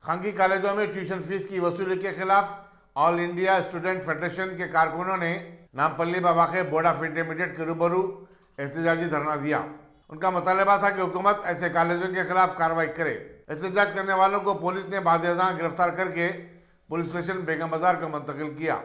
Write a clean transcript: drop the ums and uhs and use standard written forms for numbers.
खानगी कॉलेजों में tuition fees की वसूली के खिलाफ ऑल इंडिया स्टूडेंट फेडरेशन के कारकुनों ने नामपल्ली में वाक़ बोर्ड ऑफ इंटरमीडिएट के रूबरू एहतजाजी धरना दिया। उनका मुतालबा था कि हुकूमत ऐसे कॉलेजों के खिलाफ कार्रवाई करे। एहतजाज करने वालों को पुलिस ने बादशाह गिरफ्तार करके पुलिस स्टेशन बेगम बाजार को मुंतकिल किया।